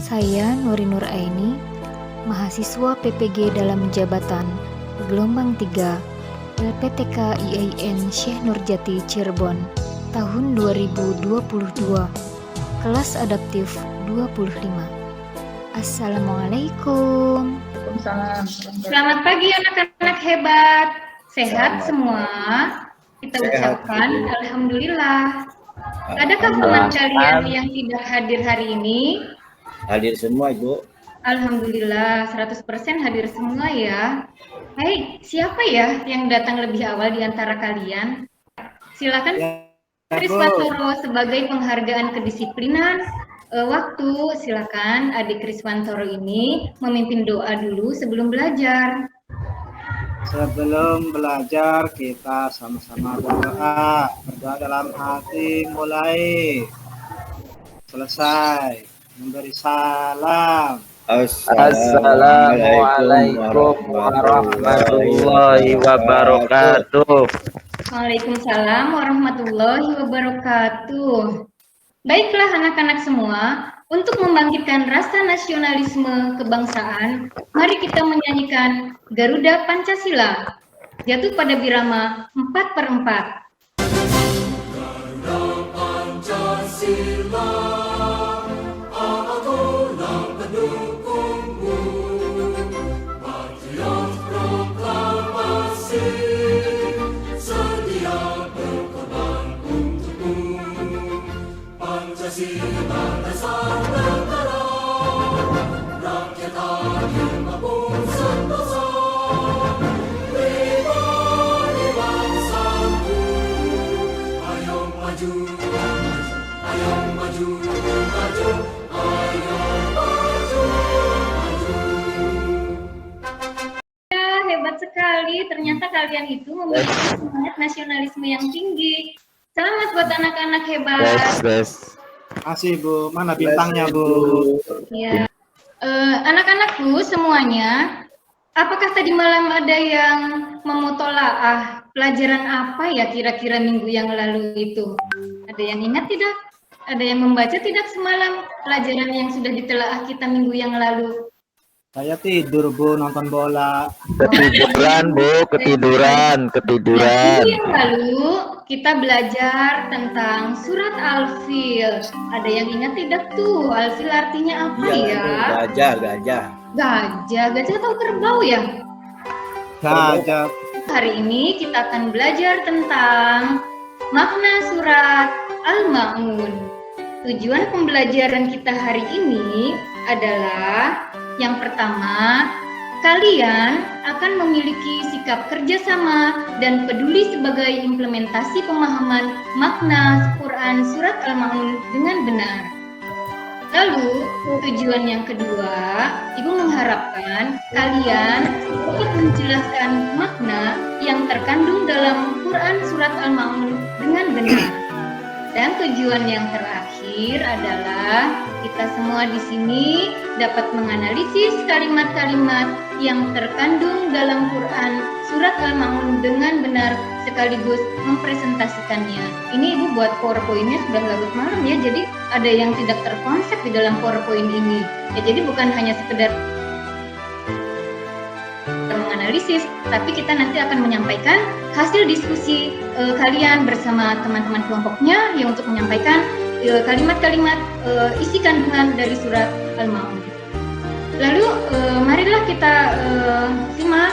Saya Nuri Nur Aini, mahasiswa PPG dalam jabatan gelombang 3 LPTK IAIN Syekh Nurjati Cirebon tahun 2022, kelas adaptif 25. Assalamualaikum. Selamat pagi anak-anak hebat, sehat semua. Kita ucapkan Alhamdulillah. Adakah teman kalian yang tidak hadir hari ini? Hadir semua, Ibu. Alhamdulillah, 100% hadir semua ya. Baik, siapa ya yang datang lebih awal di antara kalian? Silakan Kriswantoro sebagai penghargaan kedisiplinan waktu. Silakan adik Kriswantoro ini memimpin doa dulu sebelum belajar. Sebelum belajar kita sama-sama berdoa dalam hati, mulai selesai memberi salam. Assalamualaikum warahmatullahi wabarakatuh. Waalaikumsalam warahmatullahi wabarakatuh. Baiklah anak-anak semua, untuk membangkitkan rasa nasionalisme kebangsaan, mari kita menyanyikan Garuda Pancasila. Jatuh pada birama 4/4. Garuda Pancasila, akulah pendukungmu, patriot proklamasi, sedia berkorban untukmu. Pancasila dasar negara, rakyat adil maupun sentosa, pribadi bangsaku. Ayo maju, ayo maju, maju, ayo maju, maju. Ya, hebat sekali. Ternyata kalian itu memiliki semangat nasionalisme yang tinggi. Selamat buat anak-anak hebat. Masih Bu, mana bintangnya Bu? Ya, anak-anakku semuanya, apakah tadi malam ada yang memutolaah pelajaran apa ya kira-kira minggu yang lalu itu? Ada yang ingat tidak? Ada yang membaca tidak semalam pelajaran yang sudah ditelaah kita minggu yang lalu? Saya tidur Bu, nonton bola. Ketiduran Bu, ketiduran. Minggu yang lalu kita belajar tentang surat Al-Fil. Ada yang ingat tidak tuh? Al-Fil artinya apa ya? Gajah. Gajah atau kerbau ya? Gajah. Hari ini kita akan belajar tentang makna surat Al-Ma'un. Tujuan pembelajaran kita hari ini adalah yang pertama, kalian akan memiliki sikap kerjasama dan peduli sebagai implementasi pemahaman makna Quran surat Al-Ma'un dengan benar. Lalu, tujuan yang kedua, Ibu mengharapkan kalian dapat menjelaskan makna yang terkandung dalam Quran surat Al-Ma'un dengan benar. Dan tujuan yang terakhir adalah kita semua di sini dapat menganalisis kalimat-kalimat yang terkandung dalam Quran surat Al-Ma'un dengan benar sekaligus mempresentasikannya. Ini Ibu buat PowerPoint-nya sudah larut malam ya, jadi ada yang tidak terkonsep di dalam PowerPoint ini. Ya, jadi bukan hanya sekedar menganalisis, tapi kita nanti akan menyampaikan hasil diskusi kalian bersama teman-teman kelompoknya yang untuk menyampaikan kalimat-kalimat isi kandungan dari surat Al-Ma'un. Lalu marilah kita simak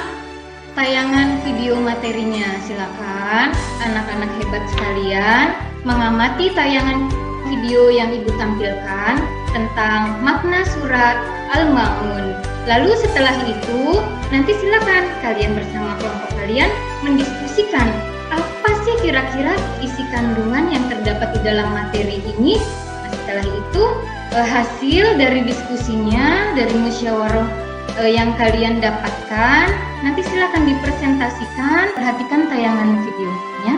tayangan video materinya. Silakan anak-anak hebat sekalian mengamati tayangan video yang Ibu tampilkan tentang makna surat Al-Ma'un. Lalu setelah itu, nanti silakan kalian bersama kelompok kalian mendiskusikan apa sih kira-kira isi kandungan yang terdapat di dalam materi ini. Nah, setelah itu, hasil dari diskusinya, dari musyawarah yang kalian dapatkan, nanti silakan dipresentasikan. Perhatikan tayangan videonya.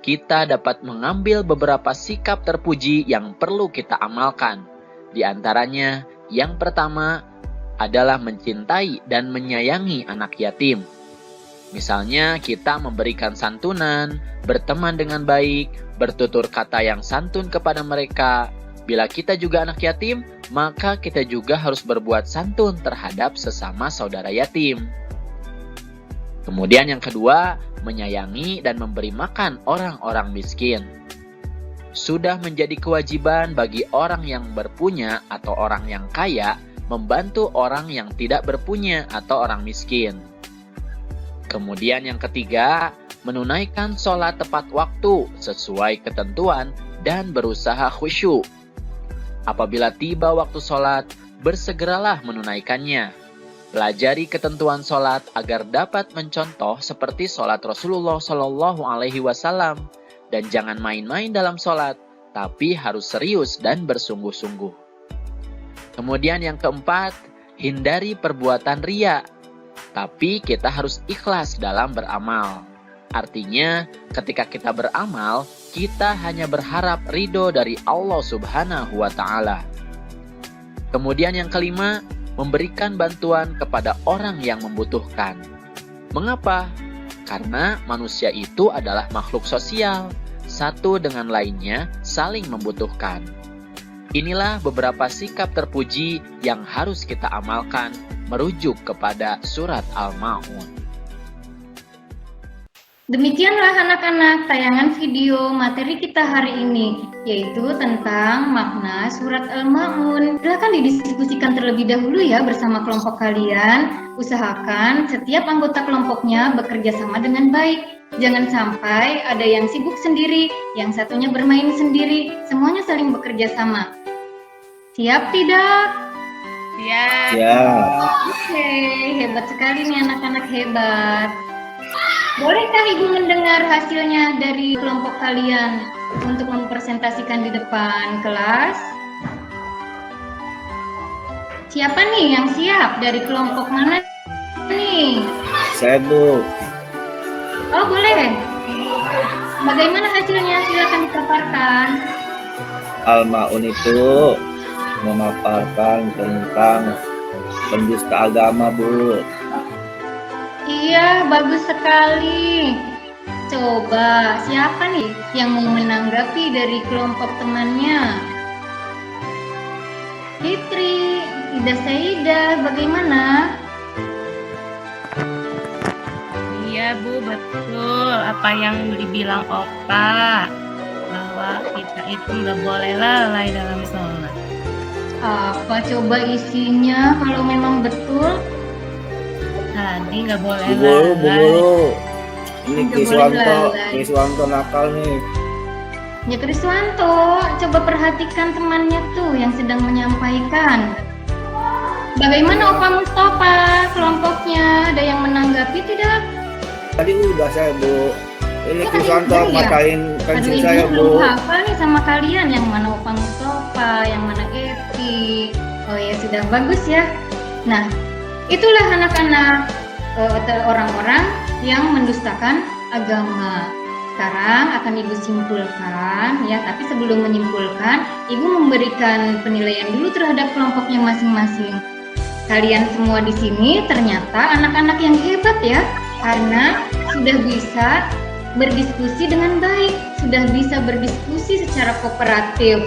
Kita dapat mengambil beberapa sikap terpuji yang perlu kita amalkan. Di antaranya, yang pertama adalah mencintai dan menyayangi anak yatim. Misalnya kita memberikan santunan, berteman dengan baik, bertutur kata yang santun kepada mereka, Bila kita juga anak yatim, maka kita juga harus berbuat santun terhadap sesama saudara yatim. Kemudian yang kedua, menyayangi dan memberi makan orang-orang miskin. Sudah menjadi kewajiban bagi orang yang berpunya atau orang yang kaya membantu orang yang tidak berpunya atau orang miskin. Kemudian yang ketiga, menunaikan sholat tepat waktu sesuai ketentuan dan berusaha khusyuk. Apabila tiba waktu sholat, bersegeralah menunaikannya. Pelajari ketentuan sholat agar dapat mencontoh seperti sholat Rasulullah Shallallahu Alaihi Wasallam, dan jangan main-main dalam sholat, tapi harus serius dan bersungguh-sungguh. Kemudian yang keempat, hindari perbuatan riya, tapi kita harus ikhlas dalam beramal. Artinya, ketika kita beramal, kita hanya berharap ridho dari Allah Subhanahu wa Ta'ala. Kemudian yang kelima, memberikan bantuan kepada orang yang membutuhkan. Mengapa? Karena manusia itu adalah makhluk sosial, satu dengan lainnya saling membutuhkan. Inilah beberapa sikap terpuji yang harus kita amalkan merujuk kepada surat Al-Ma'un. Demikianlah anak-anak tayangan video materi kita hari ini, yaitu tentang makna surat Al-Ma'un. Silakan didiskusikan terlebih dahulu ya bersama kelompok kalian. Usahakan setiap anggota kelompoknya bekerja sama dengan baik. Jangan sampai ada yang sibuk sendiri, yang satunya bermain sendiri, semuanya saling bekerja sama. Siap tidak? Siap. Ya. Oke, hebat sekali nih anak-anak, hebat. Bolehkah Ibu mendengar hasilnya dari kelompok kalian untuk mempresentasikan di depan kelas? Siapa nih yang siap dari kelompok mana nih? Saya, Bu. Oh, boleh. Bagaimana hasilnya? Silakan dipaparkan. Al-Ma'un itu memaparkan tentang pendusta agama, Bu. Iya, bagus sekali. Coba, siapa nih yang mau menanggapi dari kelompok temannya? Fitri, Ida Saida, bagaimana? Iya Bu, betul apa yang dibilang Opa, bahwa kita itu nggak boleh lalai dalam sholat. Apa coba isinya kalau memang betul? Tadi nggak boleh Bu Guru, Bu lalai. Guru. Ini Nggak boleh lalai. Kiswanto nakal nih. Ya Kriswanto, coba perhatikan temannya tuh yang sedang menyampaikan. Bagaimana Opa Mustafa, kelompoknya ada yang menanggapi tidak? Tadi udah saya, Bu. Ini Oh, tadi Kiswanto udah ya? matain pensil Aduh, saya, Ibu belum Bu. hafal nih sama kalian, yang mana Opa Mustafa, yang mana Evi. Oh ya sudah, bagus ya. Nah, itulah anak-anak orang-orang yang mendustakan agama. Sekarang akan Ibu simpulkan ya, tapi sebelum menyimpulkan, Ibu memberikan penilaian dulu terhadap kelompoknya masing-masing. Kalian semua di sini ternyata anak-anak yang hebat ya, karena sudah bisa berdiskusi dengan baik, sudah bisa berdiskusi secara kooperatif.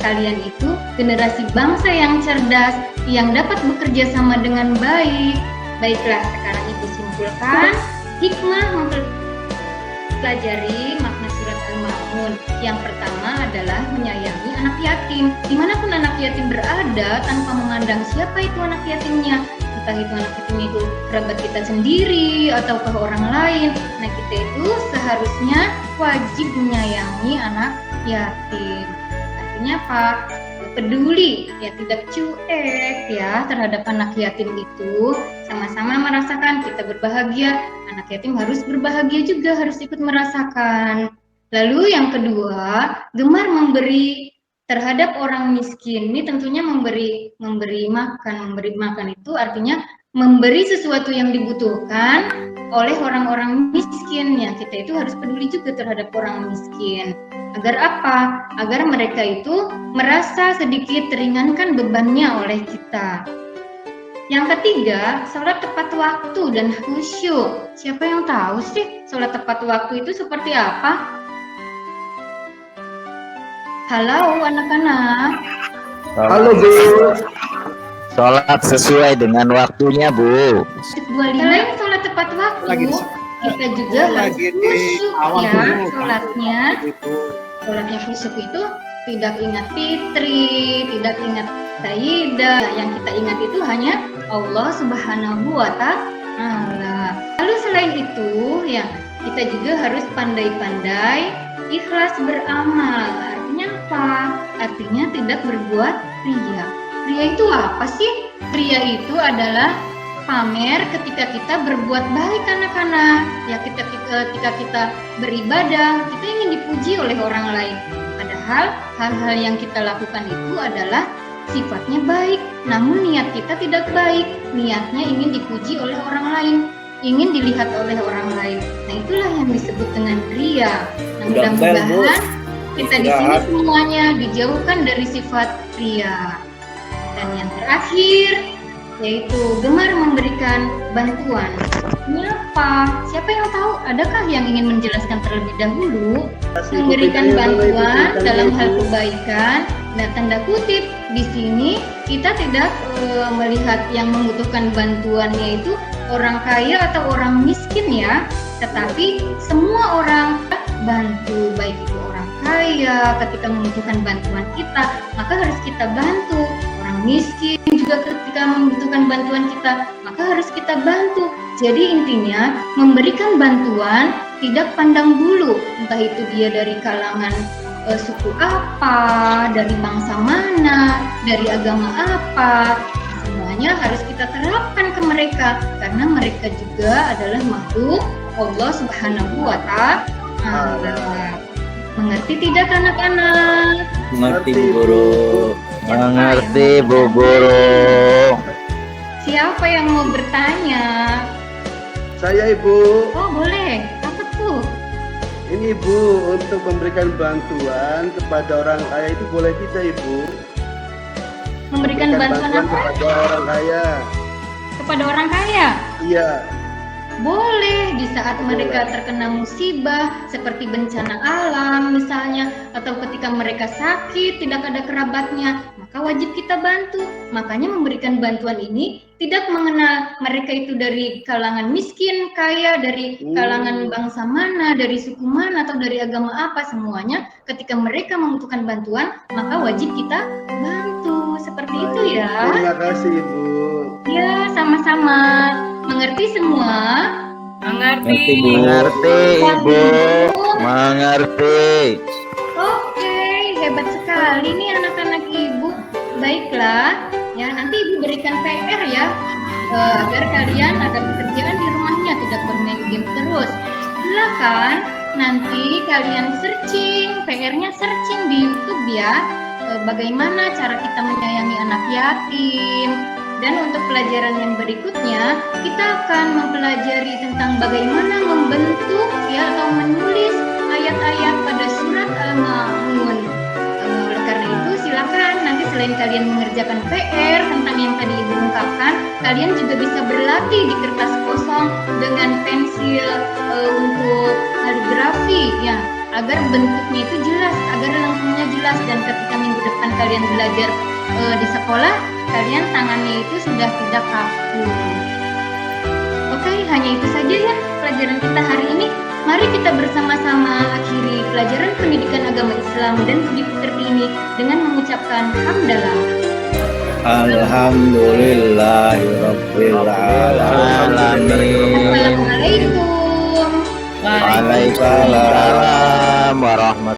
Kalian itu generasi bangsa yang cerdas, yang dapat bekerja sama dengan baik. Baiklah, sekarang Ibu simpulkan hikmah mempelajari makna surat Al-Ma'un. Yang pertama adalah menyayangi anak yatim. Dimanapun anak yatim berada, tanpa memandang siapa itu anak yatimnya, entah itu anak yatimnya itu kerabat kita sendiri ataukah orang lain. Nah, kita itu seharusnya wajib menyayangi anak yatim. Artinya apa? Peduli, ya tidak cuek ya terhadap anak yatim itu. Sama-sama merasakan kita berbahagia, anak yatim harus berbahagia juga, harus ikut merasakan. Lalu yang kedua, gemar memberi terhadap orang miskin. Ini tentunya memberi makan. Memberi makan itu artinya memberi sesuatu yang dibutuhkan oleh orang-orang miskin. Ya, kita itu harus peduli juga terhadap orang miskin. Agar apa? Agar mereka itu merasa sedikit teringankan bebannya oleh kita. Yang ketiga, sholat tepat waktu dan khusyuk. Siapa yang tahu sih sholat tepat waktu itu seperti apa? Halo anak-anak. Halo Bu. Sholat sesuai dengan waktunya, Bu. Selain sholat tepat waktu, Lagi kita juga harus lagi di khusyuk awal ya dulu. sholatnya. Itu. Sholatnya khusyuk itu tidak ingat fitri, tidak ingat sayyidah. Yang kita ingat itu hanya Allah Subhanahu wa Ta'ala. Lalu selain itu, ya kita juga harus pandai-pandai ikhlas beramal. Artinya apa? Artinya tidak berbuat ria. Ria itu apa sih? Ria itu adalah pamer ketika kita berbuat baik anak-anak. Ya ketika kita beribadah, kita ingin dipuji oleh orang lain. Padahal hal-hal yang kita lakukan itu adalah sifatnya baik, namun niat kita tidak baik. Niatnya ingin dipuji oleh orang lain, ingin dilihat oleh orang lain. Nah, itulah yang disebut dengan ria. Nah, mudah-mudahan kita di sini semuanya dijauhkan dari sifat ria. Dan yang terakhir yaitu gemar memberikan bantuan. Ini apa? Siapa yang tahu? Adakah yang ingin menjelaskan terlebih dahulu? Memberikan bantuan dalam hal kebaikan. Nah, tanda kutip di sini kita tidak melihat yang membutuhkan bantuannya itu orang kaya atau orang miskin ya, tetapi semua orang bantu, baik itu orang kaya ketika membutuhkan bantuan kita, maka harus kita bantu. Orang miskin juga ketika membutuhkan bantuan kita, maka harus kita bantu. Jadi intinya memberikan bantuan tidak pandang bulu, entah itu dia dari kalangan suku apa, dari bangsa mana, dari agama apa, semuanya harus kita terapkan ke mereka karena mereka juga adalah makhluk Allah Subhanahu wa Ta'ala. Mengerti tidak anak-anak? Mengerti Bu Guru. Mengerti, Bu Guru. Siapa yang mau bertanya? Saya Ibu, Oh boleh, apa tuh? ini Ibu untuk memberikan bantuan kepada orang kaya itu boleh tidak Ibu? Memberikan bantuan apa? kepada orang kaya. Kepada orang kaya? Iya. Boleh di saat mereka terkena musibah seperti bencana alam misalnya, atau ketika mereka sakit tidak ada kerabatnya, maka wajib kita bantu. Makanya memberikan bantuan ini tidak mengenal mereka itu dari kalangan miskin, kaya, dari kalangan bangsa mana, dari suku mana, atau dari agama apa, semuanya ketika mereka membutuhkan bantuan maka wajib kita bantu. Seperti itu ya. Terima kasih Ibu. Ya, sama-sama. Mengerti semua? Mengerti. Mengerti, Ibu. Mengerti. Oke, hebat sekali nih anak-anak Ibu. Baiklah, ya nanti Ibu berikan PR ya, agar kalian ada pekerjaan di rumahnya, tidak bermain game terus. Silakan nanti kalian searching, PR-nya searching di YouTube ya, bagaimana cara kita menyayangi anak yatim. Dan untuk pelajaran yang berikutnya, kita akan mempelajari tentang bagaimana membentuk ya atau menulis ayat-ayat pada surat Al-Ma'un. Oleh karena itu, silakan nanti selain kalian mengerjakan PR tentang yang tadi Ibu ungkapkan, kalian juga bisa berlatih di kertas kosong dengan pensil untuk kaligrafi ya, agar bentuknya itu jelas, agar lengkungnya jelas, dan ketika minggu depan kalian belajar di sekolah, kalian tangannya itu sudah tidak kaku. Oke, hanya itu saja ya pelajaran kita hari ini. Mari kita bersama-sama akhiri pelajaran pendidikan agama Islam dan budi pekerti ini dengan mengucapkan hamdalah. Alhamdulillahirabbil alamin. Assalamualaikum. Waalaikumsalam warahmatullahi